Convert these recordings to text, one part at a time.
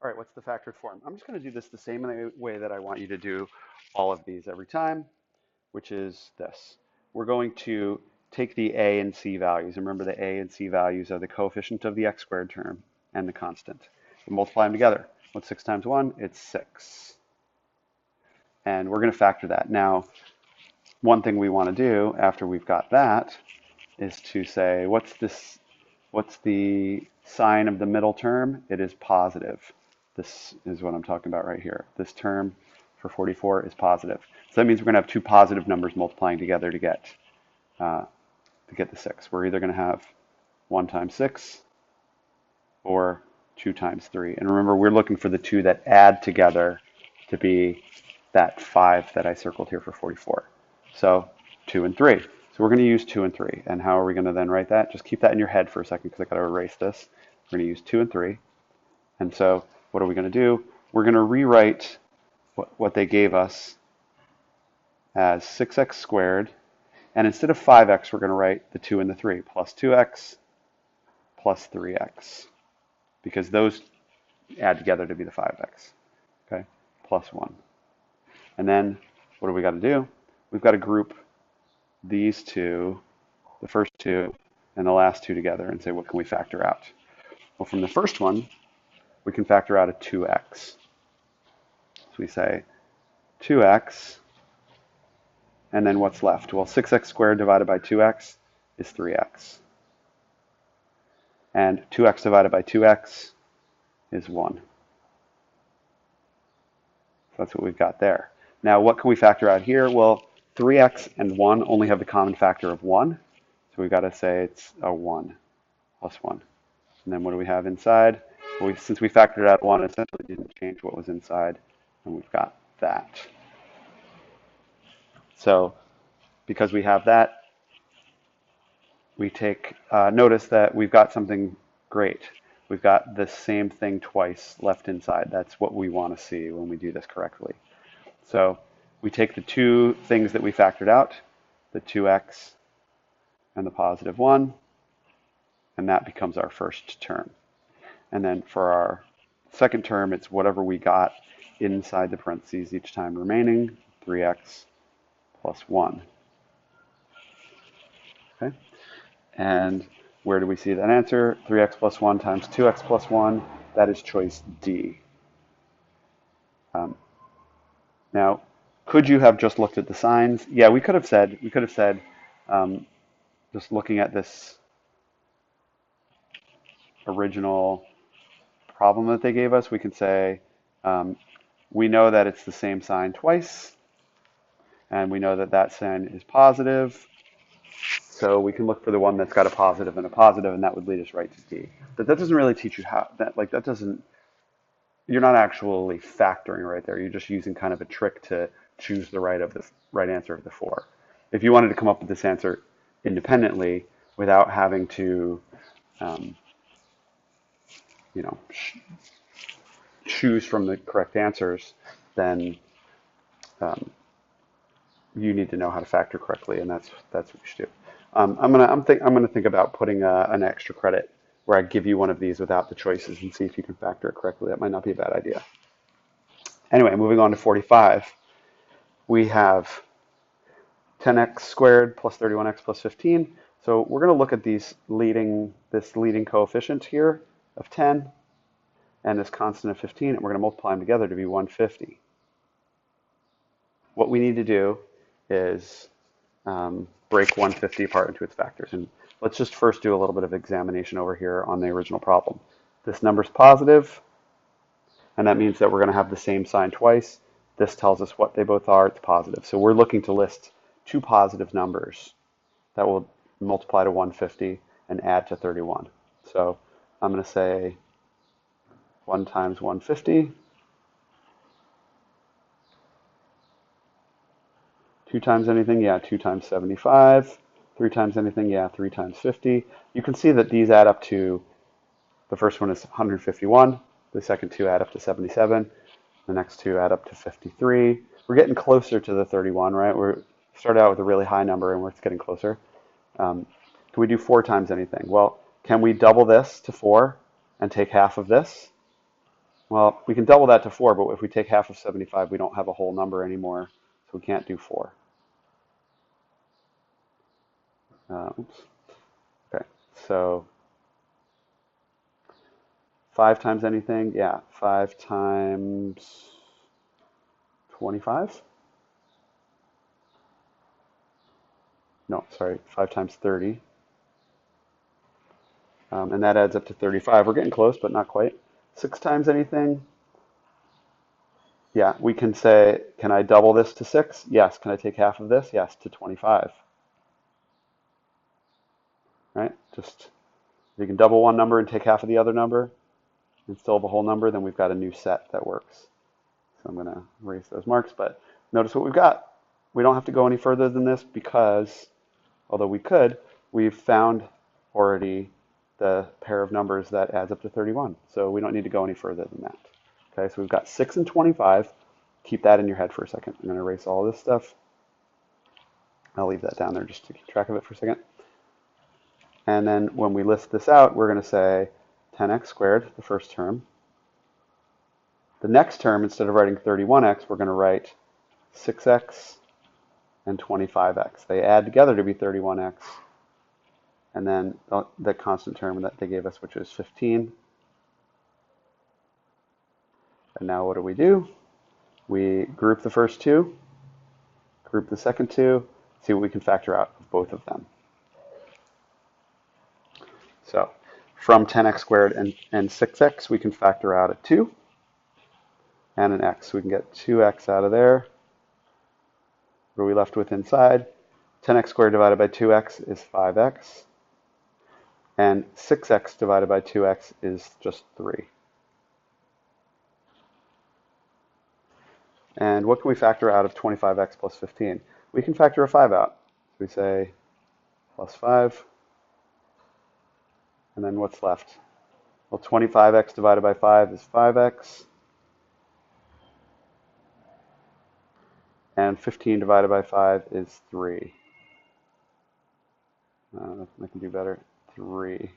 All right, what's the factored form? I'm just going to do this the same way that I want you to do all of these every time, which is this. We're going to take the a and c values. And remember, the a and c values are the coefficient of the x squared term and the constant. And multiply them together. What's 6 times 1? It's 6. And we're going to factor that. Now, one thing we want to do after we've got that is to say, what's the sign of the middle term? It is positive. This is what I'm talking about right here. This term for 44 is positive. So that means we're going to have two positive numbers multiplying together to get the 6. We're either going to have 1 times 6 or 2 times 3. And remember, we're looking for the two that add together to be that 5 that I circled here for 44. So 2 and 3. So we're going to use 2 and 3. And how are we going to then write that? Just keep that in your head for a second because I got to erase this. We're going to use 2 and 3. And so what are we going to do? We're going to rewrite what they gave us as 6x squared. And instead of 5x, we're going to write the 2 and the 3, plus 2x plus 3x, because those add together to be the 5x, okay, plus 1. And then what do we got to do? We've got to group these two, the first two and the last two together and say, what can we factor out? Well, from the first one, we can factor out a 2x. So we say 2x, and then what's left? Well, 6x squared divided by 2x is 3x. And 2x divided by 2x is 1. So that's what we've got there. Now, what can we factor out here? Well, 3x and 1 only have the common factor of 1. So we've got to say it's a 1 plus 1. And then what do we have inside? Well, since we factored out 1, essentially didn't change what was inside. And we've got that. So because we have that, we take, notice that we've got something great. We've got the same thing twice left inside. That's what we want to see when we do this correctly. So we take the two things that we factored out, the 2x and the positive 1, and that becomes our first term. And then for our second term, it's whatever we got inside the parentheses each time remaining, 3x plus 1. Okay? And where do we see that answer? 3x plus 1 times 2x plus 1. That is choice D. Now, could you have just looked at the signs? Yeah, we could have said, just looking at this original problem that they gave us, we can say, we know that it's the same sign twice, and we know that that sign is positive. So we can look for the one that's got a positive, and that would lead us right to D. But that doesn't really teach you how, that doesn't, you're not actually factoring right there. You're just using kind of a trick to choose the right answer of the 4. If you wanted to come up with this answer independently without having to, choose from the correct answers, then you need to know how to factor correctly, and that's what you should do. I'm gonna think about putting an extra credit where I give you one of these without the choices and see if you can factor it correctly. That might not be a bad idea. Anyway, moving on to 45, we have 10x squared plus 31x plus 15. So we're going to look at this leading coefficient here of 10 and this constant of 15, and we're going to multiply them together to be 150. What we need to do is break 150 apart into its factors. And let's just first do a little bit of examination over here on the original problem. This number's positive, and that means that we're going to have the same sign twice. This tells us what they both are. It's positive. So we're looking to list two positive numbers that will multiply to 150 and add to 31. So I'm going to say 1 times 150. 2 times anything? Yeah, 2 times 75. 3 times anything? Yeah, 3 times 50. You can see that these add up to, the first one is 151. The second two add up to 77. The next two add up to 53. We're getting closer to the 31, right? We started out with a really high number and we're getting closer. Can we do 4 times anything? Well, can we double this to 4 and take half of this? Well, we can double that to 4, but if we take half of 75, we don't have a whole number anymore, so we can't do 4. Oops. Okay, so 5 times anything? Yeah, 5 times 25? No, sorry, 5 times 30. And that adds up to 35. We're getting close, but not quite. 6 times anything? Yeah, we can say, can I double this to 6? Yes. Can I take half of this? Yes, to 25. Right? Just, if you can double one number and take half of the other number and still have a whole number, then we've got a new set that works. So I'm going to erase those marks, but notice what we've got. We don't have to go any further than this because, although we could, we've found already the pair of numbers that adds up to 31. So we don't need to go any further than that. Okay, so we've got 6 and 25. Keep that in your head for a second. I'm going to erase all this stuff. I'll leave that down there just to keep track of it for a second. And then when we list this out, we're going to say 10x squared, the first term. The next term, instead of writing 31x, we're going to write 6x and 25x. They add together to be 31x. And then the constant term that they gave us, which is 15. And now what do? We group the first two, group the second two, see what we can factor out of both of them. So from 10x squared and 6x, we can factor out a 2 and an x. We can get 2x out of there. What are we left with inside? 10x squared divided by 2x is 5x. And 6x divided by 2x is just 3. And what can we factor out of 25x plus 15? We can factor a 5 out. So we say plus 5. And then what's left? Well, 25x divided by 5 is 5x. And 15 divided by 5 is 3. I can do better. 3.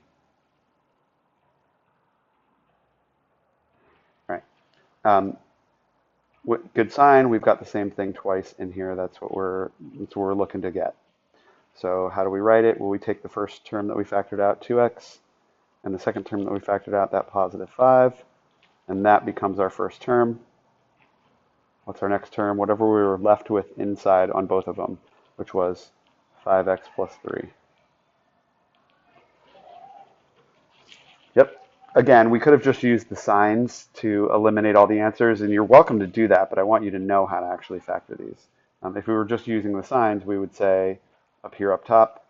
All right. Good sign. We've got the same thing twice in here. That's what we're looking to get. So how do we write it? Well, we take the first term that we factored out, 2x, and the second term that we factored out, that positive 5, and that becomes our first term. What's our next term? Whatever we were left with inside on both of them, which was 5x plus 3. Yep. Again, we could have just used the signs to eliminate all the answers, and you're welcome to do that, but I want you to know how to actually factor these. If we were just using the signs, we would say up here up top,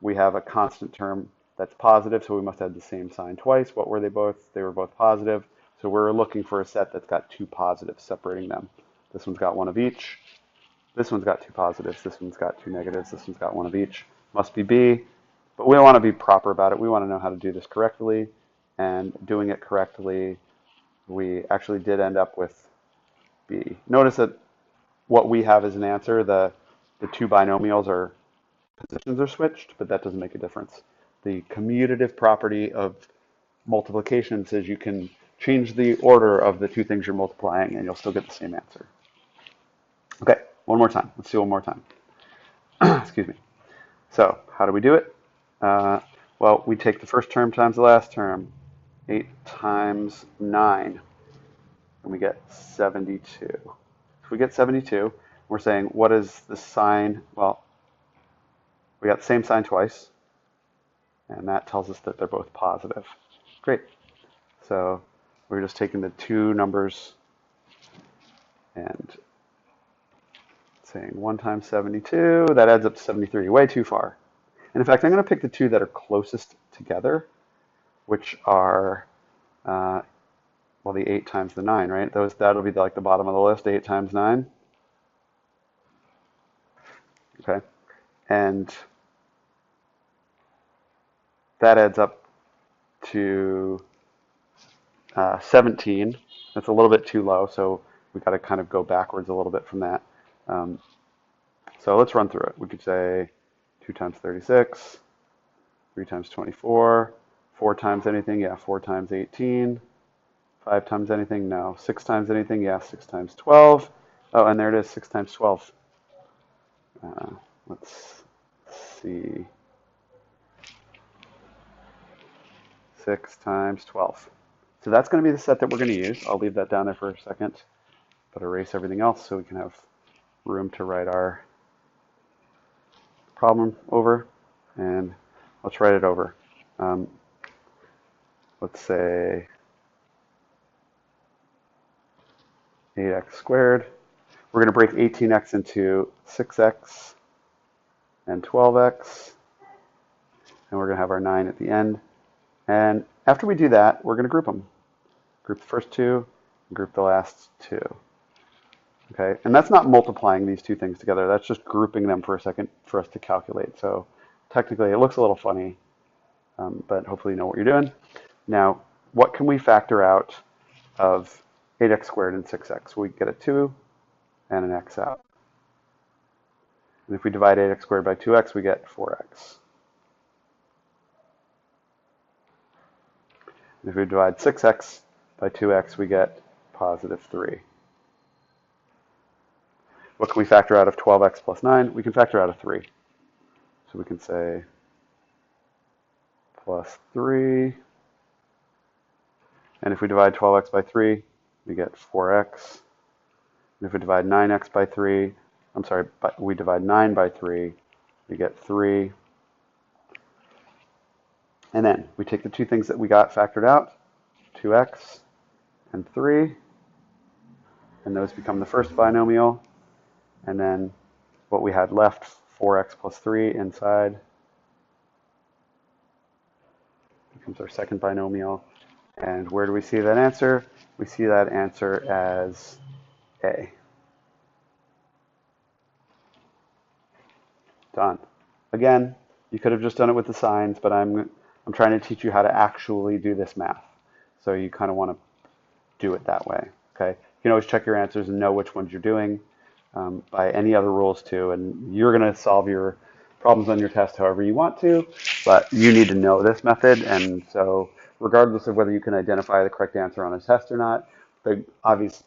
we have a constant term that's positive, so we must have the same sign twice. What were they both? They were both positive. So we're looking for a set that's got 2 positives separating them. This one's got 1 of each. This one's got 2 positives. This one's got 2 negatives. This one's got 1 of each. Must be B. But we don't want to be proper about it. We want to know how to do this correctly. And doing it correctly, we actually did end up with B. Notice that what we have as an answer, the 2 binomials positions are switched, but that doesn't make a difference. The commutative property of multiplication says you can change the order of the 2 things you're multiplying and you'll still get the same answer. Okay, one more time. Let's do one more time. Excuse me. So how do we do it? Well, we take the first term times the last term. 8 times 9, and we get 72. If we get 72, we're saying, what is the sign? Well, we got the same sign twice, and that tells us that they're both positive. Great. So we're just taking the 2 numbers and saying 1 times 72, that adds up to 73, way too far. And in fact, I'm going to pick the 2 that are closest together, which are, well, the 8 times the 9, right? That'll be like the bottom of the list, 8 times 9. Okay. And that adds up to 17. That's a little bit too low, so we've got to kind of go backwards a little bit from that. So let's run through it. We could say 2 times 36, 3 times 24, 4 times anything, yeah, 4 times 18, 5 times anything? No. 6 times anything? Yes. 6 times 12. Oh, and there it is, 6 times 12. Uh, let's see. 6 times 12. So that's going to be the set that we're going to use. I'll leave that down there for a second, but erase everything else so we can have room to write our problem over. And let's write it over. Let's say 8x squared. We're going to break 18x into 6x and 12x, and we're going to have our 9 at the end. And after we do that, we're going to group them. Group the first two, and group the last two. Okay, and that's not multiplying these two things together. That's just grouping them for a second for us to calculate. So technically, it looks a little funny, but hopefully you know what you're doing. Now, what can we factor out of 8x squared and 6x? We get a 2 and an x out. And if we divide 8x squared by 2x, we get 4x. And if we divide 6x by 2x, we get positive 3. What can we factor out of 12x plus 9? We can factor out a 3. So we can say plus 3. And if we divide 12x by 3, we get 4x. And if we divide 9x by 3, we divide 9 by 3, we get 3. And then we take the two things that we got factored out, 2x and 3, and those become the first binomial. And then what we had left, 4x plus 3 inside, becomes our second binomial. And where do we see that answer? We see that answer as A. Done. Again, you could have just done it with the signs, but I'm trying to teach you how to actually do this math. So you kind of want to do it that way. Okay. You can always check your answers and know which ones you're doing by any other rules too. And you're going to solve your problems on your test however you want to, but you need to know this method. And so regardless of whether you can identify the correct answer on a test or not, the obvious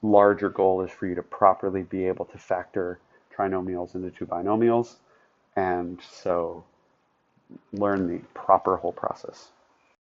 larger goal is for you to properly be able to factor trinomials into two binomials. And so learn the proper whole process.